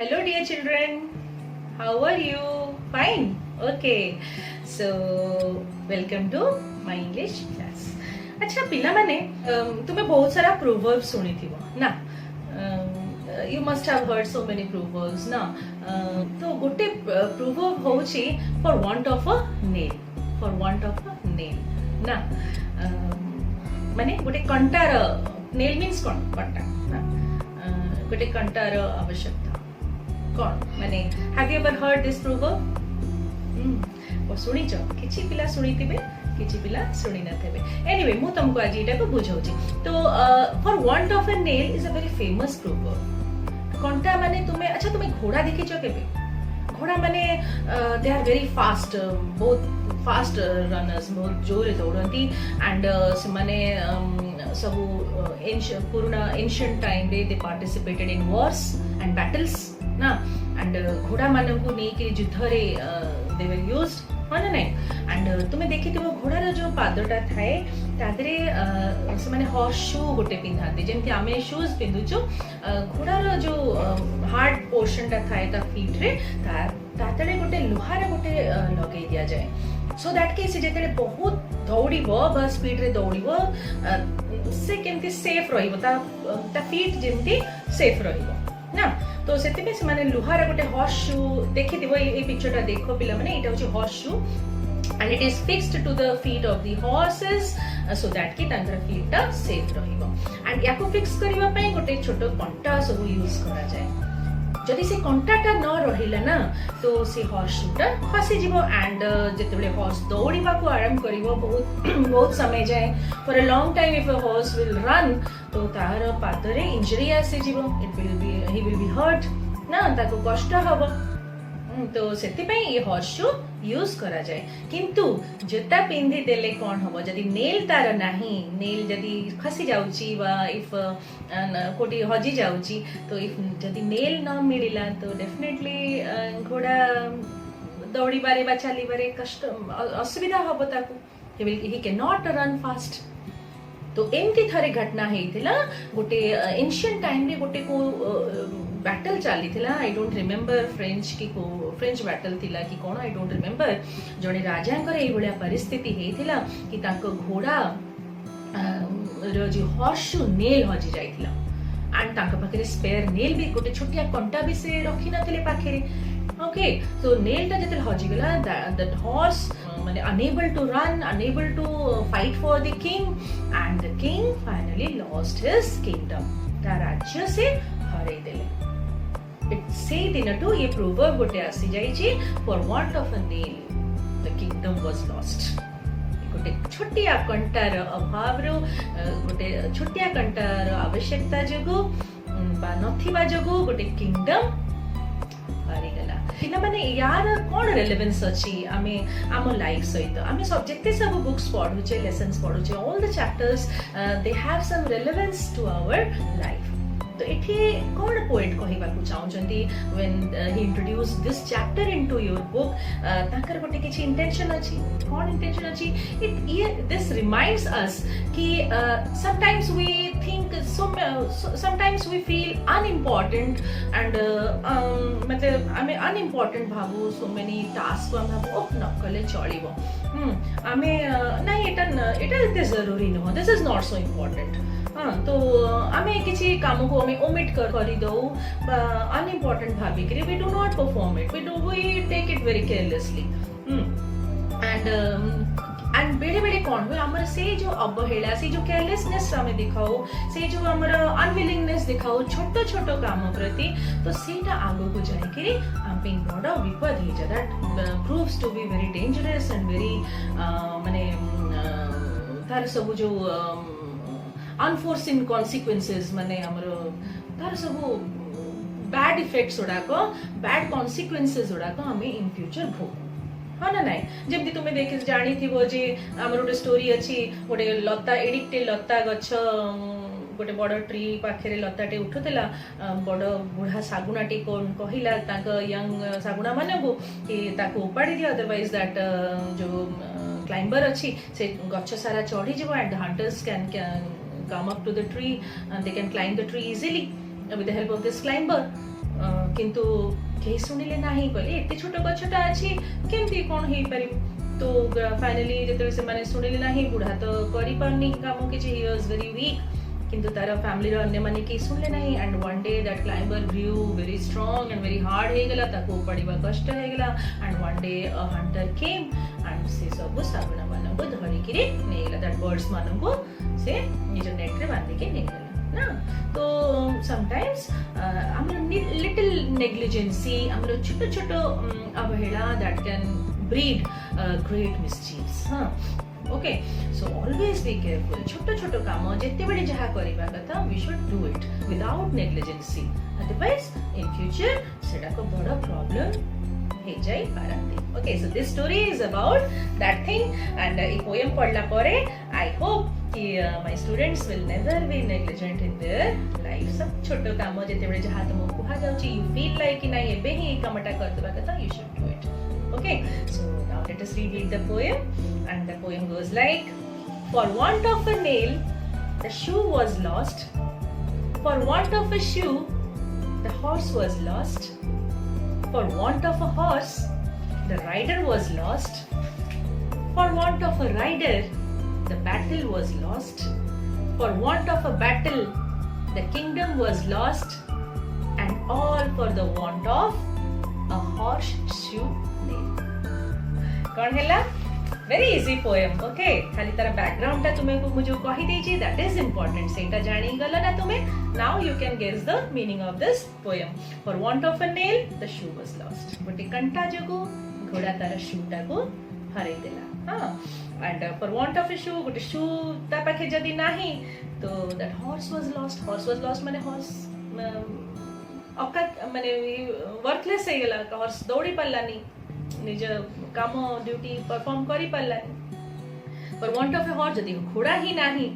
Hello, dear children. How are you? Fine. Okay. So, welcome to my English class. अच्छा ପିଲାମାନେ ତୁମେ ବହୁତ ସାରା proverbs ଶୁଣିଥିବ ନା you must have heard so many proverbs ନା ତ ଗୋଟେ proverb ହଉଛି for want of a nail ନା ମାନେ ଗୋଟେ କଣ୍ଟାର nail means କଣ କଣ୍ଟା ନା ଗୋଟେ କଣ୍ଟାର ଆବଶ୍ୟକତା कौन माने have you ever heard this proverb सुनिच किछि पिला सुनिथिबे किछि पिला सुनि नथेबे एनीवे मु तुमको आज एटा को बुझौची तो for want of a nail is a very famous proverb कंटा माने तुमे घोड़ा देखिछो केबे घोड़ा माने दे आर वेरी फास्ट बहुत फास्ट रनर्स बहुत जोरे दौड़ती एंड से माने सब पुराना एंशिएंट टाइम रे they participated in wars and battles ना एंड घोड़ा मानकु नै कि युद्ध रे दे वर यूज्ड माने नै एंड तुमे देखिथिबो घोड़ार जो पादटा थाए तादरे से माने हॉर्स शू गोटे पिन्हाते जेमति आमे शूज पिंदुचो घोड़ार जो हार्ड पोर्शन ता थाए ता फीट रे तातरे गोटे लोहार गोटे लगे दिया जाए सो दैट केस जेतले बहुत दौड़िबो बा स्पीड रे दौड़िबो से केमति सेफ रहिबो ता फीट जेमति सेफ रहिबो ना तो सेति पे से माने लोहार गोटे हॉर्स शू देखिथिबो ए पिक्चरटा देखो पिला माने एटा होची horse shoe and it is fixed to the feet of the horses so that ki tankara feet ta safe rahibo and yaku fix kariba pai gote choto कंटा सब यूज करा जाए जदि से कंटाटा न रहिला ना तो से हॉर्स शूटा खसी जीवो एंड जेतेबेले हॉर्स दौड़ीबा को आरंभ करिवो बहुत समय जाए for a long time if a horse will run तो तार पादरे इंजरी आसी जीवो ही विल बी हर्ट ना ताको कष्ट हबो तो सेति पई ये हॉर्स शू यूज करा जाए किंतु जूता पिंधि देले कोन हबो जदि नेल तार नाही नेल जदि खसी जाउची बा इफ कोटी हजी जाउची तो इफ जदि नेल न मिलिला तो डेफिनेटली घोड़ा दौड़ी बारे बा चली बारे कष्ट असुविधा हबो ताको he can not run fast तो एमती थरे घटना हेतिला गोटे एंशिएंट टाइम रे गोटे को बैटल चली थिला I don't remember French battle थिला कि कोन आई डोंट रिमेंबर जने राजा कर ए भलिया परिस्थिति हेतिला कि ताको घोड़ा रो जो हॉर्स शू नेल हजी जाइथिला एंड ताको पाखरे स्पेयर नेल भी गोटे छोटिया कंटा भी से रखी नथिले पाखरे okay so nail ta jetel hoji gala that horse mane unable to run unable to fight for the king and the king finally lost his kingdom ta rajya se harai dele it say dinatu ye proverb gote asi jai chi for want of a nail the kingdom was lost गोटे छोटिया Kantar अभाव रो गोटे छोटिया Kantar आवश्यकता जगो बा नथिबा जगो गोटे किंगडम हारी गला किना माने यार कोन रेलेवेंस अछि आमे आम लाइफ सहित आमे सब्जेक्ट सब बुक्स पढु छे लेसन्स पढु छे all the chapters they have some relevance to our life तो एठी कोन पोएट कहिबा को चाहउचंती when he introduce this chapter into your book ताकर गोटे किछि इंटेंशन अछि कोन इंटेंशन अछि इट दिस रिमाइंड्स अस कि sometimes we think sometimes we feel unimportant and मतलब हमें unimportant भावो so many tasks हम भावो न कले चलिबो हमें नहीं एटा इते जरूरी न this is not so important तो हमें किसी काम को हमें omit करी दो unimportant भावी करी we do not perform it we take it very carelessly and बेड़े बेड़े कौन हुए हमर से जो अवहेला से जो केयरलेसनेस हमें दिखाओ से जो हमर अनविलिंगनेस दिखाओ छोटो छोटो काम प्रति तो सेटा आगो को जाय के हम पे बड़ा विपद हे जा that proves to be very dangerous and very माने तार सब जो अनफोर्सिन कॉन्सिक्वेंसेस माने हमर तार सब बैड इफेक्ट्स उडा को बैड कॉन्सिक्वेंसेस उडा को हमें इन फ्यूचर भोग हाँ ना नाई जमती तुम्हें देख जानी थी वो जे आमर गोटे स्टोरी अच्छी गोटे लता एडिकटे लता गछ गोटे बड़ ट्री पाखे लताटे उठुला बड़ बुढ़ा सागुनाटे कहला यंग सागुना मानू कि उपाड़ी दियो अदरवाइज दैट जो क्लाइंबर अच्छी से गछ सारा चढ़ी जीव and hunters can come up to the tree and they can climb the tree easily with the help of this climber किंतु केही सुनिले नाही कहले एते छोट गछटा अछि केमती कोन हेई पारि तो फाइनली जेते से माने सुनिले नाही बुढ़ा तो करि पारनी काम कि ही वाज वेरी वीक किंतु तार फैमिली रो अन्य माने के सुनले नाही and one day that climber grew very strong and very hard हे गेला ताको पड़िबा कष्ट हे गेला and one day a hunter came and say सब साबुना माने को धरि किरे ने गेला दैट बर्ड्स माने को से निज नेट रे बांधी के ने गेला ना तो समटाइम्स हमर लिटिल नेग्लिजेंसी हमर छोटो छोटो अवहेला दैट कैन ब्रीड ग्रेट मिस्चीव्स हां okay so always be careful छोटो छोटो काम जेते बड़ी जहा करबा कथा we should do it without negligence otherwise in future सेटा को बड़ा प्रॉब्लम हे जाई पारंती okay so this story is about that thing and a poem पढ़ला परे आई होप कि my students will never be negligent in their life सब छोटो काम जेते बड़ी जहा तुम कुहा जाउची यू फील लाइक कि ना एबे ही कामटा करतबा कथा you should do it okay so now let us read the poem and the poem goes like for want of a nail the shoe was lost for want of a shoe the horse was lost for want of a horse the rider was lost for want of a rider the battle was lost for want of a battle the kingdom was lost and all for the want of a horseshoe कौन हैला very easy poem okay खाली तार background ता तुमे को मुझे कहि देछि दैट इज इंपोर्टेंट सेटा जानि गला ना तुमे now you can guess the meaning of this poem for want of a nail the shoe was lost गोटे कंटा जगो घोड़ा तार शूटा को हरै देला हां and for want of a shoe गोटे शू ता पाखे जदी नाही तो दैट हॉर्स वाज लॉस्ट माने हॉर्स अका माने वर्थलेस हे गेला हॉर्स दौड़ी पल्लानी निज काम ड्यूटी परफॉर्म करी पल्लानी पर वांट ऑफ ए हॉर्स जदी घोड़ा ही नाही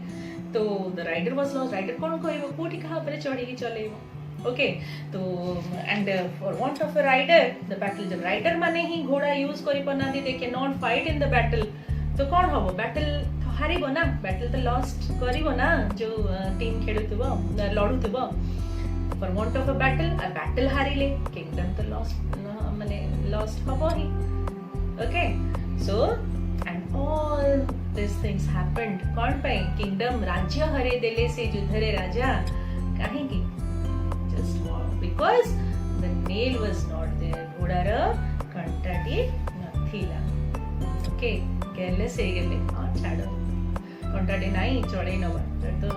तो the rider was lost rider कोन कहबो कोठी कहा पर चढ़ी की चलेबो ओके तो and for want of a rider the battle जब राइडर माने ही घोड़ा यूज करी पनादी they can not fight in the battle तो कोन हबो बैटल हारिबो ना बैटल तो लॉस्ट करिवो ना जो टीम खेलुतबो लड़ुतबो for want of a battle हारिले किंगडम तो लॉस्ट माने लॉस्ट हबो ही okay so and all this things happened कोन पे किंगडम राज्य हरे देले से युद्धरे राजा काहे की just because the nail was not there घोड़ार कंटाटी नथिला ओके केयरलेस हे गेले हां छाड़ो कंटाटी नाही चढ़े नबा तो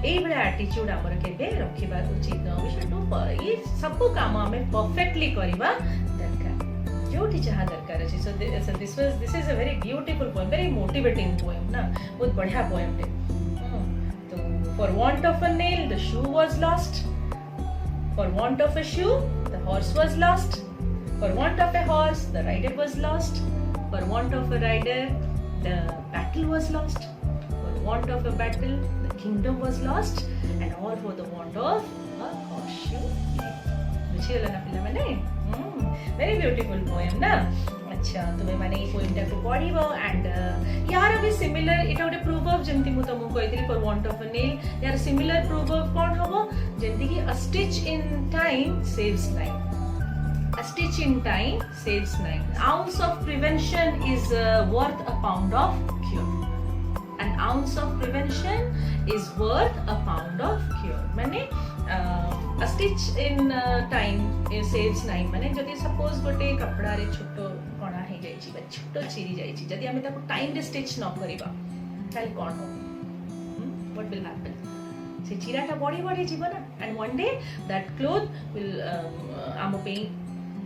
ए बड़ा एटीट्यूड हमर केबे रखिबा उचित वी शुड डू ये सब काम हमें परफेक्टली करबा दरकार जोटी चाहा दरकार अछि so this is a very beautiful poem very motivating poem ना बहुत बढ़िया पोएम टे तो for want of a nail the shoe was lost for want of a shoe the horse was lost for want of a horse the rider was lost for want of a rider the battle was lost want of a battle the kingdom was lost and all for the want of a horseshoe बुझियला ना पिला माने very beautiful poem ना अच्छा तुमे माने ई poem टा को पढिबो and यार अभी सिमिलर इटा ओटे प्रोवर्ब जेंति मु तुमको कहितली for want of a nail यार सिमिलर प्रोवर्ब कोन हबो जेंति कि a stitch in time saves life a stitch in time saves life ounce of prevention is worth a pound of cure an ounce of prevention is worth a pound of cure माने a stitch in time saves life माने जदी suppose गोटे कपड़ा रे छोटो कणा हे जाई छी बा छोटो चिरी जाई छी जदी हमें ताको टाइम रे स्टिच न करिबा ताल कोन हो what will happen से चिराटा बड़ी बड़ी जीव ना and one day that cloth will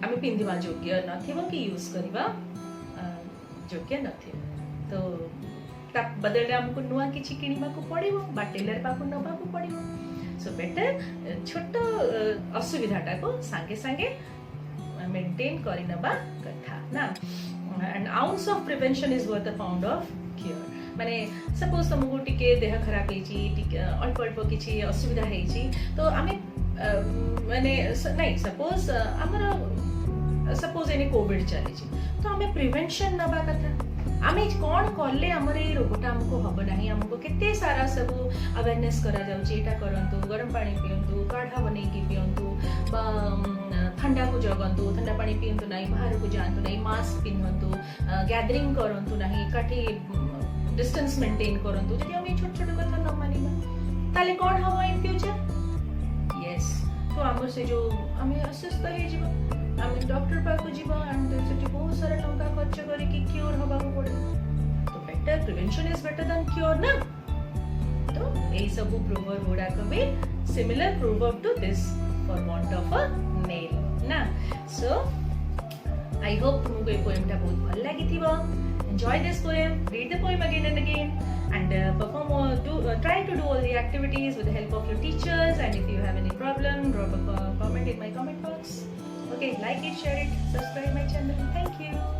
आम पिंधिबा योग्य नथिबो कि यूज करिबा योग्य नथिबो तो ता बदले हमको नुआ किछि किनिबा को पड़िबो बा टेलर पाको नबा को पड़िबो सो बेटर छोटो असुविधाटा को संगे संगे मेंटेन करि नबा कथा ना and ounce of prevention is worth a pound of cure माने सपोज तुमको टिके देह खराब हेची टिके अल्प अल्प किछि असुविधा हेची तो आमे माने नहीं सपोज एने कोविड चली तो हमें प्रिवेंशन नबा कथा आमे कौन कले आमर ये रोगटा हमको हम ना हमको केते सारा सब अवेयरनेस करा जाउची एटा करंतु गरम पानी पियंतु काढ़ा बनै की पियंतु बा ठंडा को जगंतु ठंडा पानी पियंतु नहीं बाहर को जांतु नहीं मास्क पिनंतु गैदरिंग करंतु नहीं काठी डिस्टेंस मेंटेन करंतु जदि हम छोट छोट कथा न मानिबा ताले कोन हबो इन फ्यूचर यस तो हमर से जो हमें अस्वस्थ हे जीव हमें डॉक्टर पाको जीव एंड सेठी बहुत सारा टंका खर्च करी कि क्योर हबा को पड़े तो better prevention is better than cure ना तो ए सब प्रोवर्ब गुडा को भी similar proverb to this for want of a nail ना सो आई होप तुमको ये पोएम टा बहुत भल लागि थिबो enjoy this poem read the poem again and again and perform or try to do all the activities with the help of your teachers and if you have any problem drop a comment in my comment box okay like it share it subscribe my channel thank you